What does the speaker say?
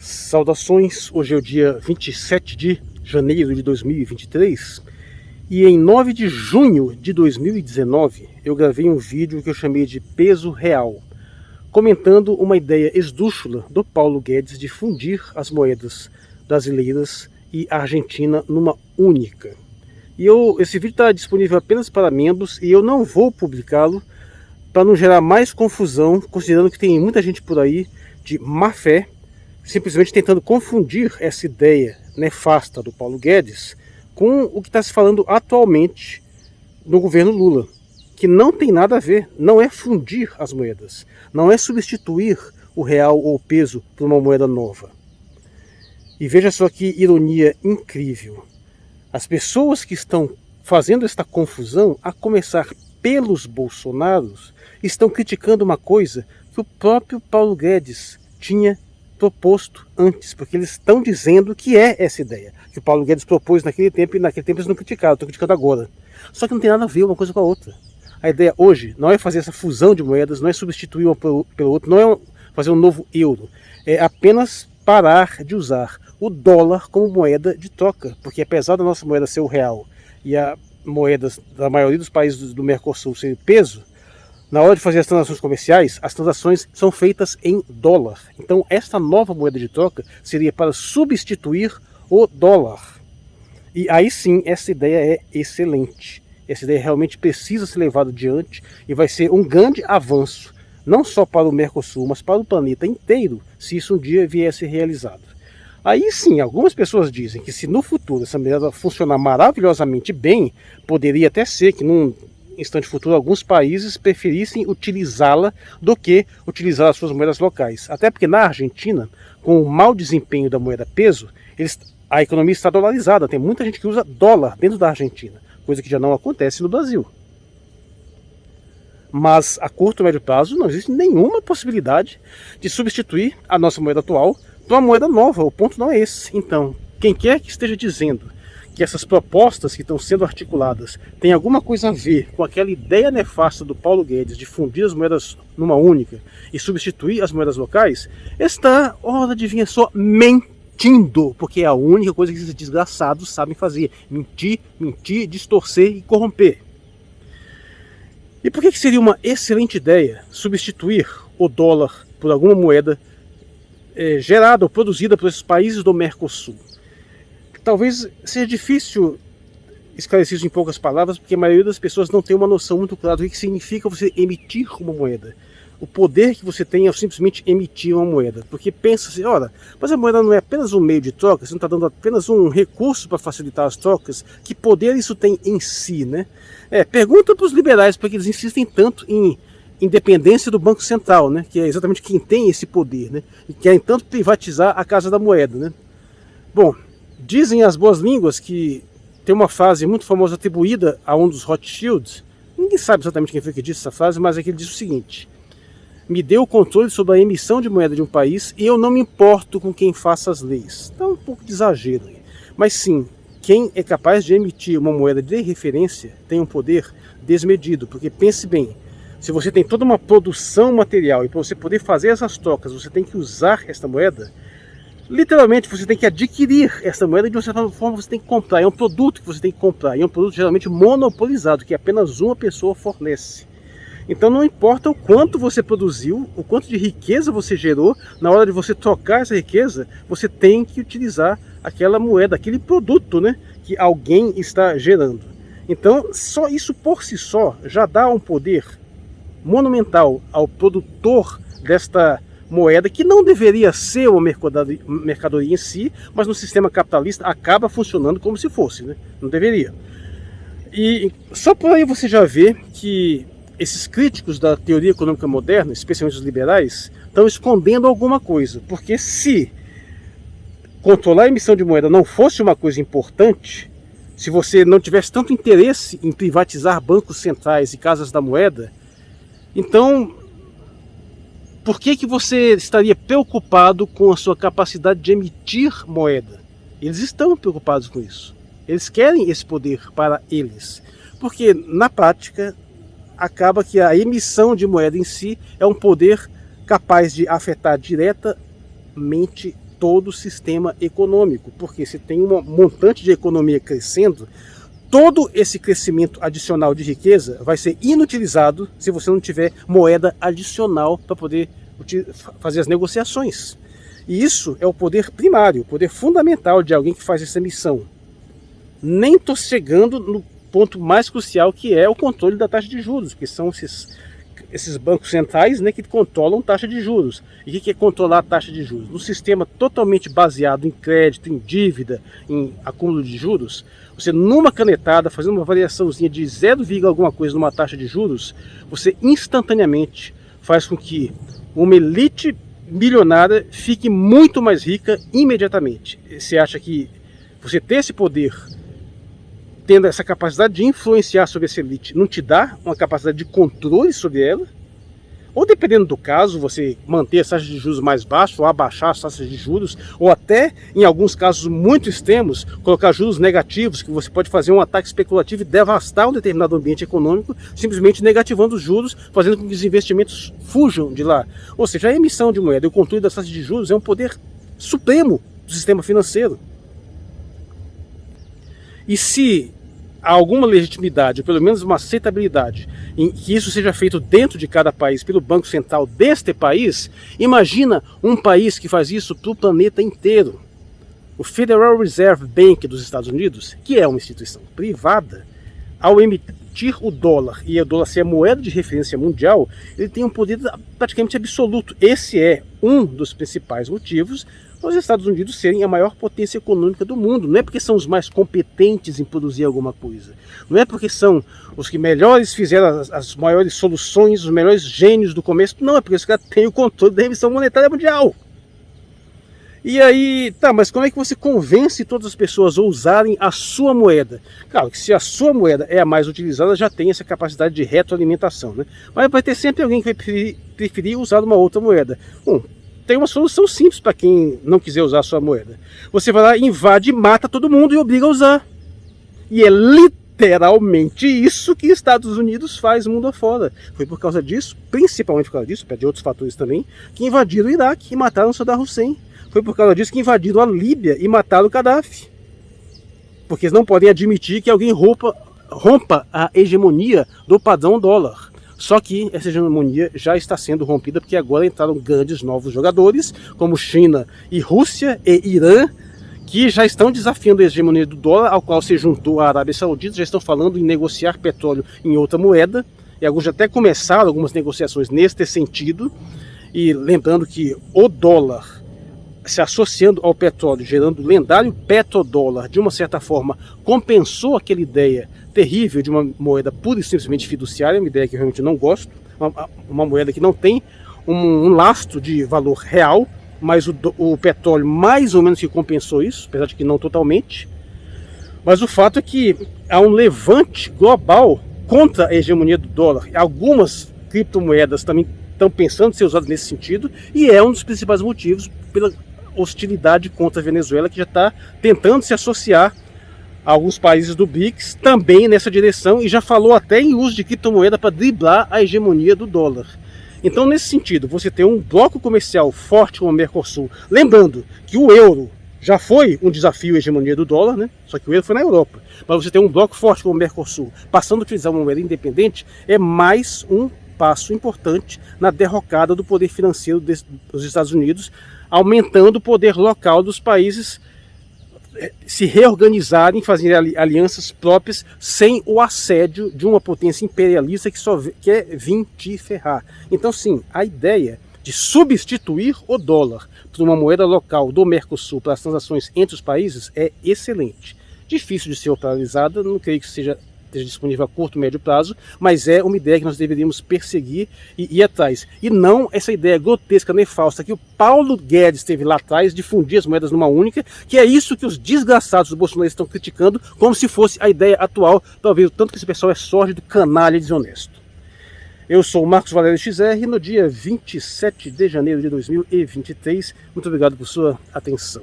Saudações, hoje é o dia 27 de janeiro de 2023 e em 9 de junho de 2019 eu gravei um vídeo que eu chamei de Peso Real, comentando uma ideia esdrúxula do Paulo Guedes de fundir as moedas brasileiras e argentina numa única. E esse vídeo está disponível apenas para membros e eu não vou publicá-lo para não gerar mais confusão, considerando que tem muita gente por aí de má fé, simplesmente tentando confundir essa ideia nefasta do Paulo Guedes com o que está se falando atualmente no governo Lula, que não tem nada a ver, não é fundir as moedas, não é substituir o real ou o peso por uma moeda nova. E veja só que ironia incrível. As pessoas que estão fazendo esta confusão, a começar pelos Bolsonaros, estão criticando uma coisa que o próprio Paulo Guedes tinha proposto antes, porque eles estão dizendo que é essa ideia que o Paulo Guedes propôs naquele tempo, e naquele tempo eles não criticaram, estão criticando agora. Só que não tem nada a ver uma coisa com a outra. A ideia hoje não é fazer essa fusão de moedas, não é substituir uma pelo outro, não é fazer um novo euro, é apenas parar de usar o dólar como moeda de troca, porque apesar da nossa moeda ser o real e a moeda da maioria dos países do Mercosul ser peso, na hora de fazer as transações comerciais, as transações são feitas em dólar. Então esta nova moeda de troca seria para substituir o dólar. E aí sim, essa ideia é excelente. Essa ideia realmente precisa ser levada adiante e vai ser um grande avanço, não só para o Mercosul, mas para o planeta inteiro, se isso um dia vier a ser realizado. Aí sim, algumas pessoas dizem que se no futuro essa moeda funcionar maravilhosamente bem, poderia até ser que num instante futuro alguns países preferissem utilizá-la do que utilizar as suas moedas locais. Até porque na Argentina, com o mau desempenho da moeda peso, a economia está dolarizada. Tem muita gente que usa dólar dentro da Argentina, coisa que já não acontece no Brasil. Mas a curto e médio prazo não existe nenhuma possibilidade de substituir a nossa moeda atual por uma moeda nova. O ponto não é esse. Então, quem quer que esteja dizendo que essas propostas que estão sendo articuladas têm alguma coisa a ver com aquela ideia nefasta do Paulo Guedes de fundir as moedas numa única e substituir as moedas locais, está, ora adivinha só, mentindo, porque é a única coisa que esses desgraçados sabem fazer: mentir, distorcer e corromper. E por que seria uma excelente ideia substituir o dólar por alguma moeda gerada ou produzida por esses países do Mercosul? Talvez seja difícil esclarecer isso em poucas palavras, porque a maioria das pessoas não tem uma noção muito clara do que significa você emitir uma moeda. O poder que você tem é simplesmente emitir uma moeda. Porque pensa-se, ora, mas a moeda não é apenas um meio de troca, você não está dando apenas um recurso para facilitar as trocas, que poder isso tem em si, né? Pergunta para os liberais, porque eles insistem tanto em independência do Banco Central, né? Que é exatamente quem tem esse poder, né? E querem tanto privatizar a Casa da Moeda, né? Bom, dizem as boas línguas que tem uma frase muito famosa atribuída a um dos Rothschilds. Ninguém sabe exatamente quem foi que disse essa frase, mas é que ele diz o seguinte: me dê o controle sobre a emissão de moeda de um país e eu não me importo com quem faça as leis. Então, um pouco de exagero. Mas sim, quem é capaz de emitir uma moeda de referência tem um poder desmedido. Porque pense bem, se você tem toda uma produção material e para você poder fazer essas trocas você tem que usar esta moeda, literalmente você tem que adquirir essa moeda e de uma certa forma você tem que comprar. É um produto que você tem que comprar e é um produto geralmente monopolizado, que apenas uma pessoa fornece. Então não importa o quanto você produziu, o quanto de riqueza você gerou, na hora de você trocar essa riqueza, você tem que utilizar aquela moeda, aquele produto, né, que alguém está gerando. Então só isso por si só já dá um poder monumental ao produtor desta moeda, que não deveria ser uma mercadoria em si, mas no sistema capitalista acaba funcionando como se fosse, né? Não deveria. E só por aí você já vê que esses críticos da teoria econômica moderna, especialmente os liberais, estão escondendo alguma coisa, porque se controlar a emissão de moeda não fosse uma coisa importante, se você não tivesse tanto interesse em privatizar bancos centrais e casas da moeda, então por que você estaria preocupado com a sua capacidade de emitir moeda? Eles estão preocupados com isso. Eles querem esse poder para eles. Porque, na prática, acaba que a emissão de moeda em si é um poder capaz de afetar diretamente todo o sistema econômico, porque se tem um montante de economia crescendo, todo esse crescimento adicional de riqueza vai ser inutilizado se você não tiver moeda adicional para poder fazer as negociações. E isso é o poder primário, o poder fundamental de alguém que faz essa missão. Nem estou chegando no ponto mais crucial, que é o controle da taxa de juros, que são esses bancos centrais, né, que controlam taxa de juros. E o que é controlar a taxa de juros? No sistema totalmente baseado em crédito, em dívida, em acúmulo de juros, você numa canetada, fazendo uma variaçãozinha de 0, alguma coisa numa taxa de juros, você instantaneamente faz com que uma elite milionária fique muito mais rica imediatamente. Você acha que você ter esse poder, tendo essa capacidade de influenciar sobre essa elite, não te dá uma capacidade de controle sobre ela? Ou dependendo do caso, você manter as taxas de juros mais baixas, ou abaixar as taxas de juros, ou até, em alguns casos muito extremos, colocar juros negativos, que você pode fazer um ataque especulativo e devastar um determinado ambiente econômico, simplesmente negativando os juros, fazendo com que os investimentos fujam de lá. Ou seja, a emissão de moeda e o controle das taxas de juros é um poder supremo do sistema financeiro. E se há alguma legitimidade, ou pelo menos uma aceitabilidade, em que isso seja feito dentro de cada país, pelo Banco Central deste país, imagina um país que faz isso para o planeta inteiro. O Federal Reserve Bank dos Estados Unidos, que é uma instituição privada, ao emitir o dólar, e o dólar ser a moeda de referência mundial, ele tem um poder praticamente absoluto. Esse é um dos principais motivos os Estados Unidos serem a maior potência econômica do mundo. Não é porque são os mais competentes em produzir alguma coisa. Não é porque são os que melhores fizeram as maiores soluções, os melhores gênios do comércio. Não, é porque os caras têm o controle da emissão monetária mundial. E aí, tá, mas como é que você convence todas as pessoas a usarem a sua moeda? Claro que se a sua moeda é a mais utilizada, já tem essa capacidade de retroalimentação, né? Mas vai ter sempre alguém que vai preferir usar uma outra moeda. Tem uma solução simples para quem não quiser usar a sua moeda. Você vai lá, invade, mata todo mundo e obriga a usar. E é literalmente isso que Estados Unidos faz mundo afora. Foi por causa disso, principalmente por causa disso, de outros fatores também, que invadiram o Iraque e mataram Saddam Hussein. Foi por causa disso que invadiram a Líbia e mataram o Gaddafi. Porque eles não podem admitir que alguém rompa a hegemonia do padrão dólar. Só que essa hegemonia já está sendo rompida, porque agora entraram grandes novos jogadores, como China e Rússia e Irã, que já estão desafiando a hegemonia do dólar, ao qual se juntou a Arábia Saudita, já estão falando em negociar petróleo em outra moeda, e alguns já até começaram algumas negociações neste sentido, e lembrando que o dólar, se associando ao petróleo, gerando o lendário petrodólar, de uma certa forma, compensou aquela ideia terrível de uma moeda pura e simplesmente fiduciária, uma ideia que eu realmente não gosto, uma moeda que não tem um lastro de valor real, mas o petróleo mais ou menos que compensou isso, apesar de que não totalmente. Mas o fato é que há um levante global contra a hegemonia do dólar. Algumas criptomoedas também estão pensando em ser usadas nesse sentido, e é um dos principais motivos pela hostilidade contra a Venezuela, que já está tentando se associar a alguns países do BRICS também nessa direção, e já falou até em uso de criptomoeda para driblar a hegemonia do dólar. Então, nesse sentido, você tem um bloco comercial forte como o Mercosul, lembrando que o euro já foi um desafio à hegemonia do dólar, né? Só que o euro foi na Europa. Mas você tem um bloco forte como o Mercosul passando a utilizar uma moeda independente, é mais um passo importante na derrocada do poder financeiro dos Estados Unidos, aumentando o poder local dos países se reorganizarem, fazerem alianças próprias, sem o assédio de uma potência imperialista que só quer vir te ferrar. Então sim, a ideia de substituir o dólar por uma moeda local do Mercosul para as transações entre os países é excelente. Difícil de ser operacionalizada, não creio que esteja disponível a curto e médio prazo, mas é uma ideia que nós deveríamos perseguir e ir atrás. E não essa ideia grotesca, nefasta, que o Paulo Guedes teve lá atrás, de fundir as moedas numa única, que é isso que os desgraçados do Bolsonaro estão criticando, como se fosse a ideia atual, para ver o tanto que esse pessoal é sórdido, canalha e desonesto. Eu sou o Marcos Valério XR, no dia 27 de janeiro de 2023. Muito obrigado por sua atenção.